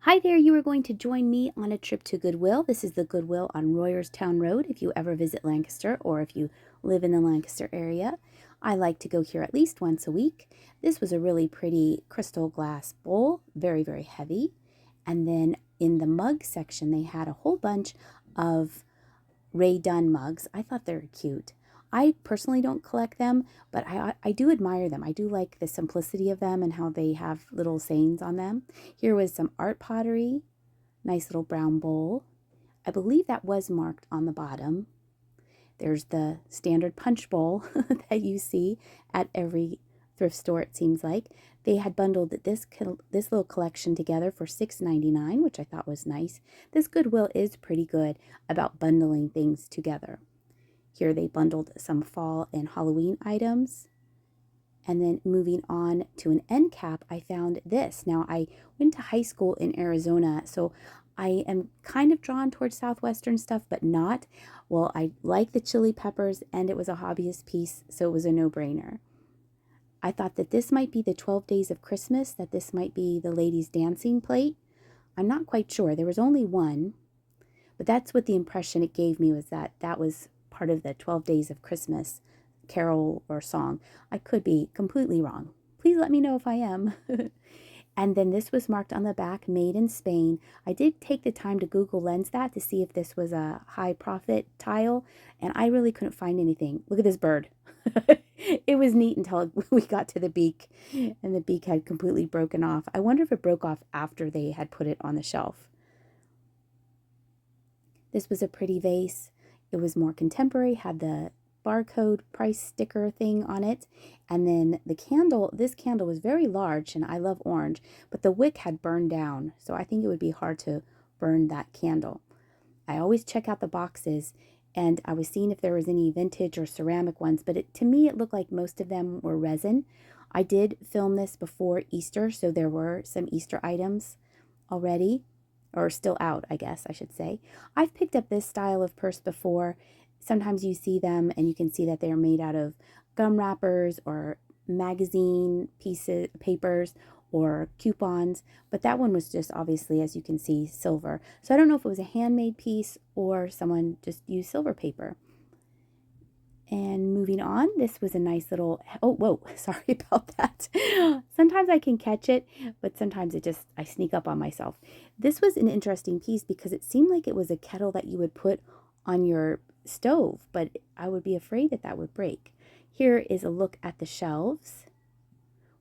Hi there, you are going to join me on a trip to Goodwill. This is the Goodwill on Royerstown Road if you ever visit Lancaster or if you live in the Lancaster area. I like to go here at least once a week. This was a really pretty crystal glass bowl, very, very heavy. And then in the mug section, they had a whole bunch of Ray Dunn mugs. I thought they were cute. I personally don't collect them, but I do admire them. I do like the simplicity of them and how they have little sayings on them. Here was some art pottery, nice little brown bowl. I believe that was marked on the bottom. There's the standard punch bowl that you see at every thrift store, it seems like. They had bundled this little collection together for $6.99, which I thought was nice. This Goodwill is pretty good about bundling things together. Here they bundled some fall and Halloween items. And then moving on to an end cap, I found this. Now, I went to high school in Arizona, so I am kind of drawn towards Southwestern stuff, but not. Well, I like the chili peppers, and it was a hobbyist piece, so it was a no-brainer. I thought that this might be the 12 Days of Christmas, that this might be the ladies' dancing plate. I'm not quite sure. There was only one, but that's what the impression it gave me was that that was part of the 12 Days of Christmas carol or song. I could be completely wrong. Please let me know if I am. And then this was marked on the back, made in Spain. I did take the time to Google Lens that to see if this was a high profit tile, and I really couldn't find anything. Look at this bird. It was neat until we got to the beak, and the beak had completely broken off. I wonder if it broke off after they had put it on the shelf. This was a pretty vase. It was more contemporary, had the barcode price sticker thing on it. And then the candle, this candle was very large, and I love orange, but the wick had burned down. So I think it would be hard to burn that candle. I always check out the boxes, and I was seeing if there was any vintage or ceramic ones, but to me it looked like most of them were resin. I did film this before Easter, so there were some Easter items already, or still out, I guess I should say. I've picked up this style of purse before. Sometimes you see them and you can see that they're made out of gum wrappers or magazine pieces, papers, or coupons, but that one was just obviously, as you can see, silver. So I don't know if it was a handmade piece or someone just used silver paper. And moving on, this was a nice little, oh, whoa, sorry about that. Sometimes I can catch it, but sometimes I sneak up on myself. This was an interesting piece because it seemed like it was a kettle that you would put on your stove, but I would be afraid that that would break. Here is a look at the shelves.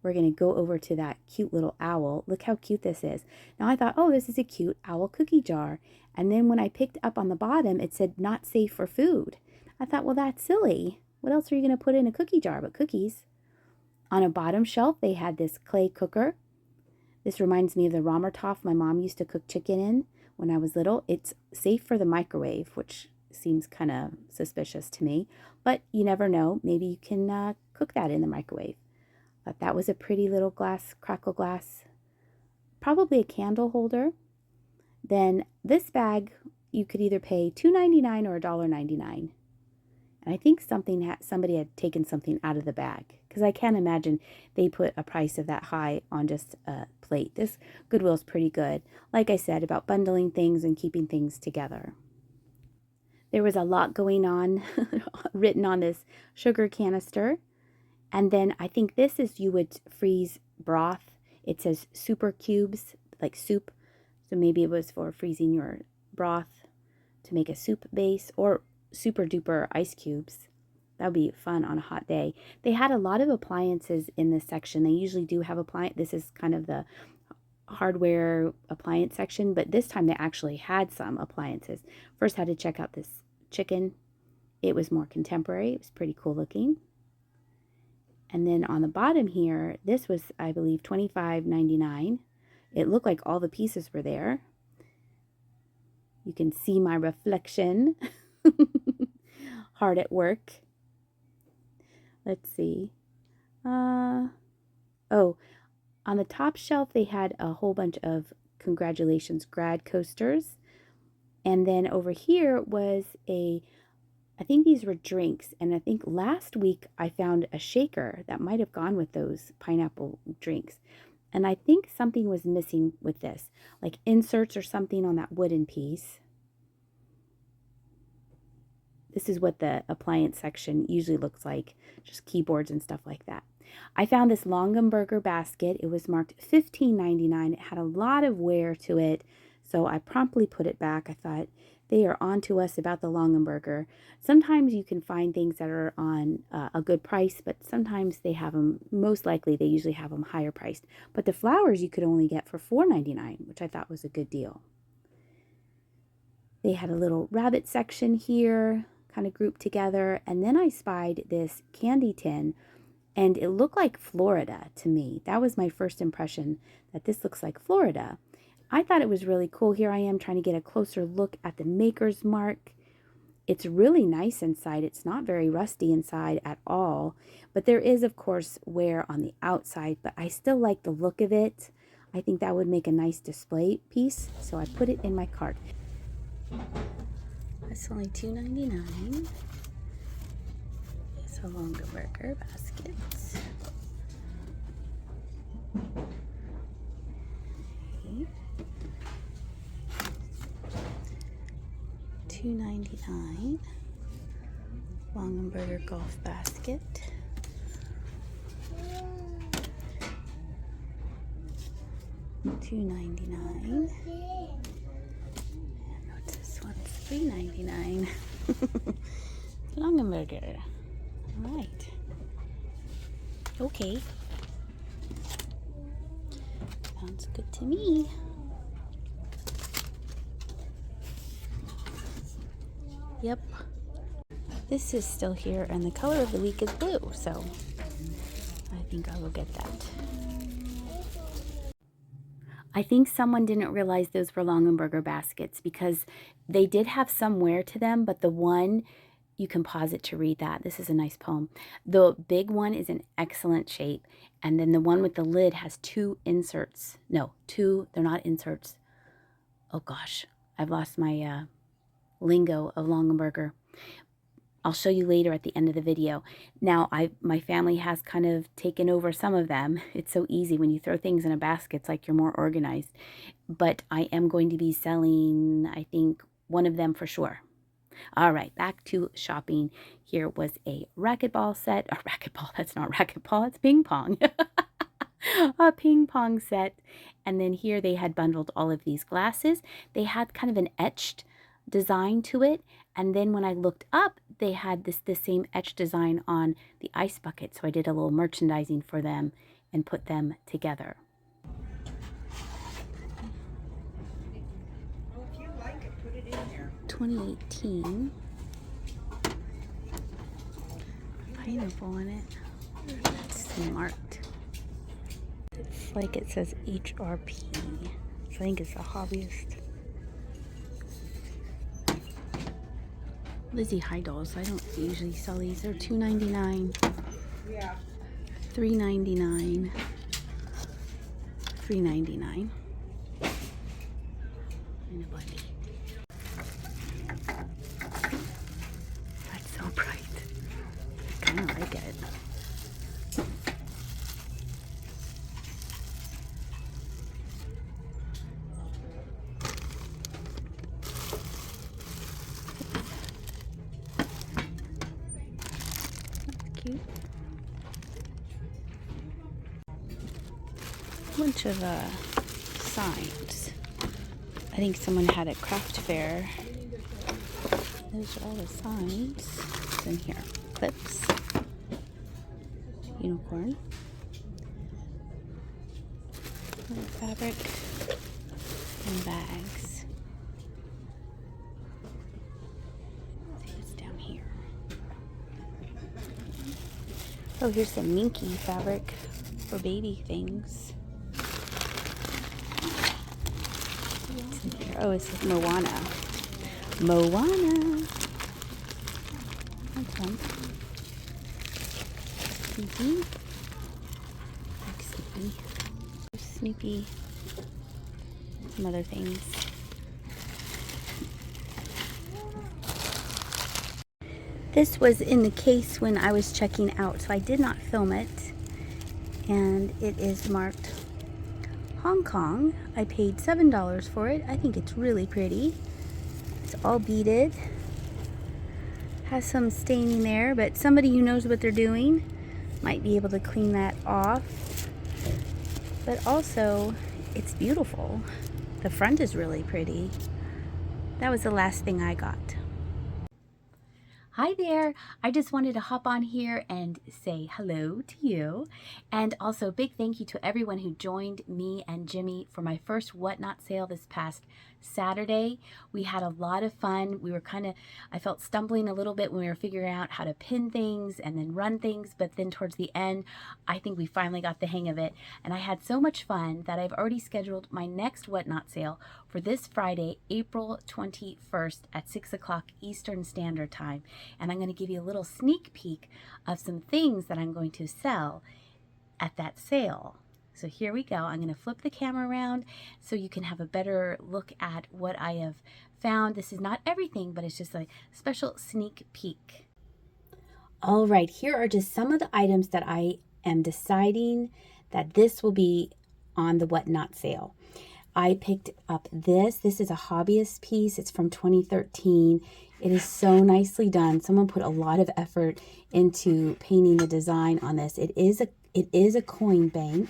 We're going to go over to that cute little owl. Look how cute this is. Now I thought, oh, this is a cute owl cookie jar. And then when I picked up on the bottom, it said not safe for food. I thought, well, that's silly. What else are you going to put in a cookie jar but cookies? On a bottom shelf, they had this clay cooker. This reminds me of the Romertoff my mom used to cook chicken in when I was little. It's safe for the microwave, which seems kind of suspicious to me. But you never know. Maybe you can cook that in the microwave. But that was a pretty little glass, crackle glass, probably a candle holder. Then this bag, you could either pay $2.99 or $1.99. And I think somebody had taken something out of the bag, because I can't imagine they put a price of that high on just a plate. This Goodwill is pretty good, like I said, about bundling things and keeping things together. There was a lot going on written on this sugar canister. And then I think this is you would freeze broth. It says super cubes, like soup. So maybe it was for freezing your broth to make a soup base, or super duper ice cubes. That would be fun on a hot day. They had a lot of appliances in this section. They usually do have appliance. This is kind of the hardware appliance section, but this time they actually had some appliances. First had to check out this chicken. It was more contemporary. It was pretty cool looking. And then on the bottom here, this was, I believe, $25.99. It looked like all the pieces were there. You can see my reflection. Hard at work. Let's see. Oh, on the top shelf, they had a whole bunch of congratulations grad coasters. And then over here was I think these were drinks. And I think last week I found a shaker that might have gone with those pineapple drinks. And I think something was missing with this, like inserts or something on that wooden piece. This is what the appliance section usually looks like, just keyboards and stuff like that. I found this Longenberger basket. It was marked $15.99. It had a lot of wear to it, so I promptly put it back. I thought, they are on to us about the Longenberger. Sometimes you can find things that are on a good price, but sometimes they have them, most likely they usually have them higher priced. But the flowers you could only get for $4.99, which I thought was a good deal. They had a little rabbit section here, kind of grouped together, and then I spied this candy tin, and it looked like Florida to me. That was my first impression, that this looks like Florida. I thought it was really cool. Here I am trying to get a closer look at the maker's mark. It's really nice inside. It's not very rusty inside at all, but there is, of course, wear on the outside, but I still like the look of it. I think that would make a nice display piece, so I put it in my cart. That's only $2.99. It's a Longenberger basket. Okay. $2.99. Longenberger golf basket. $2.99. What's this one? $3.99. Longenberger. All right. Okay. Sounds good to me. Yep. This is still here, and the color of the week is blue, so I think I will get that. I think someone didn't realize those were Longenberger baskets because they did have some wear to them, but the one, you can pause it to read that. This is a nice poem. The big one is in excellent shape, and then the one with the lid has two inserts. No, two, they're not inserts. Oh gosh, I've lost my lingo of Longenberger. I'll show you later at the end of the video. Now, my family has kind of taken over some of them. It's so easy when you throw things in a basket. It's like you're more organized. But I am going to be selling, I think, one of them for sure. All right, back to shopping. Here was a racquetball set. A racquetball, that's not racquetball, it's ping pong. A ping pong set. And then here they had bundled all of these glasses. They had kind of an etched design to it, and then when I looked up, they had the same etched design on the ice bucket, so I did a little merchandising for them and put them together. Well, if you like it, put it in there. 2018 pineapple on it. It's marked. It's like it says HRP, so I think it's a hobbyist. Lizzie Heidel's. I don't usually sell these. They're $2.99. Yeah. $3.99. $3.99. And a bunny. That's so bright. I kind of like it. Cute. Bunch of signs. I think someone had a craft fair. Those are all the signs. What's in here? Clips. Unicorn. Fabric. And bags. Let's see what's down here. Oh, here's some minky fabric for baby things. What's in here? Oh, it says Moana. Moana. That's fun. Snoopy. Like Snoopy. Snoopy. Some other things. This was in the case when I was checking out, so I did not film it. And it is marked Hong Kong. I paid $7 for it. I think it's really pretty. It's all beaded. Has some staining there, but somebody who knows what they're doing might be able to clean that off. But also, it's beautiful. The front is really pretty. That was the last thing I got. Hi there. I just wanted to hop on here and say hello to you. And also big thank you to everyone who joined me and Jimmy for my first WhatNot sale this past Saturday. We had a lot of fun. We were I felt stumbling a little bit when we were figuring out how to pin things and then run things, but then towards the end, I think we finally got the hang of it. And I had so much fun that I've already scheduled my next WhatNot sale for this Friday, April 21st at 6 o'clock Eastern Standard Time. And I'm going to give you a little sneak peek of some things that I'm going to sell at that sale. So here we go. I'm going to flip the camera around so you can have a better look at what I have found. This is not everything, but it's just a special sneak peek. All right, here are just some of the items that I am deciding that this will be on the WhatNot sale. I picked up this. This is a hobbyist piece. It's from 2013. It is so nicely done. Someone put a lot of effort into painting the design on this. It is a coin bank.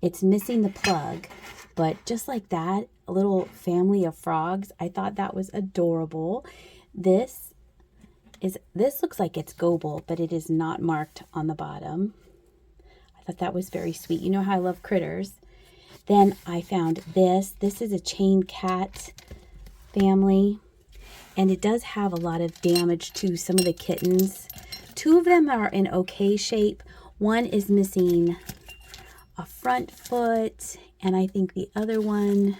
It's missing the plug, but just like that, a little family of frogs. I thought that was adorable. This looks like it's Goodwill, but it is not marked on the bottom. I thought that was very sweet. You know how I love critters. Then I found this. This is a chain cat family, and it does have a lot of damage to some of the kittens. Two of them are in okay shape. One is missing a front foot, and I think the other one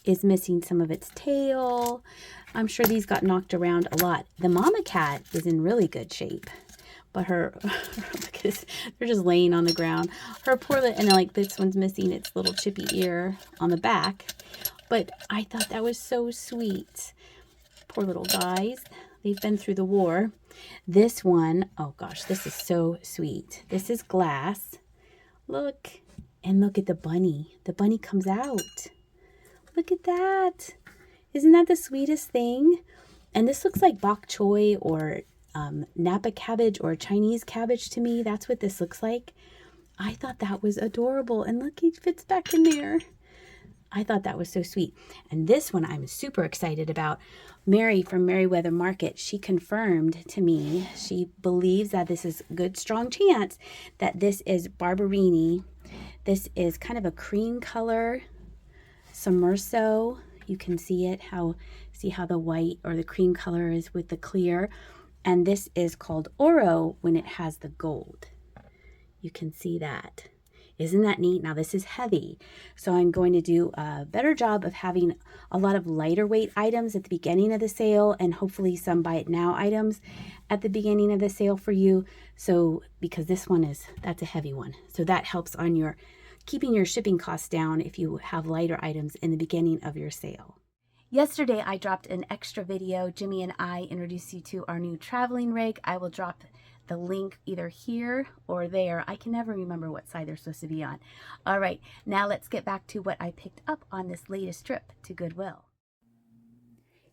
is missing some of its tail. I'm sure these got knocked around a lot. The mama cat is in really good shape, but because they're just laying on the ground. Her poor little, and like this one's missing its little chippy ear on the back. But I thought that was so sweet. Poor little guys. They've been through the war. This one, oh gosh, this is so sweet. This is glass. Look, and look at the bunny. The bunny comes out. Look at that. Isn't that the sweetest thing? And this looks like bok choy or Napa cabbage or Chinese cabbage to me. That's what this looks like. I thought that was adorable. And look, he fits back in there. I thought that was so sweet. And this one I'm super excited about. Mary from Merriweather Market, she confirmed to me, she believes that this is a good, strong chance that this is Barberini. This is kind of a cream color, Sommerso. You can see it, see how the white or the cream color is with the clear. And this is called Oro when it has the gold. You can see that. Isn't that neat? Now this is heavy, so I'm going to do a better job of having a lot of lighter weight items at the beginning of the sale, and hopefully some buy it now items at the beginning of the sale for you. So because this one that's a heavy one, so that helps on your keeping your shipping costs down if you have lighter items in the beginning of your sale. Yesterday I dropped an extra video. Jimmy and I introduced you to our new traveling rig. I will drop the link either here or there. I can never remember what side they're supposed to be on. All right, now let's get back to what I picked up on this latest trip to Goodwill.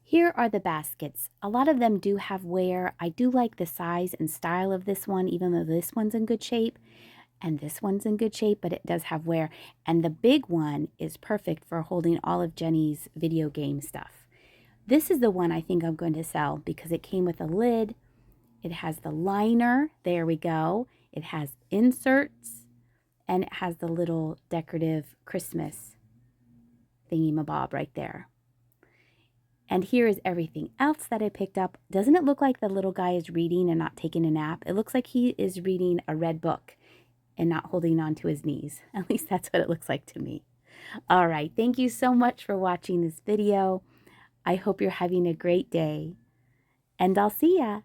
Here are the baskets. A lot of them do have wear. I do like the size and style of this one, even though this one's in good shape and this one's in good shape, but it does have wear. And the big one is perfect for holding all of Jenny's video game stuff. This is the one I think I'm going to sell because it came with a lid. It has the liner, there we go. It has inserts, and it has the little decorative Christmas thingy-mabob right there. And here is everything else that I picked up. Doesn't it look like the little guy is reading and not taking a nap? It looks like he is reading a red book and not holding on to his knees. At least that's what it looks like to me. All right, thank you so much for watching this video. I hope you're having a great day, and I'll see ya.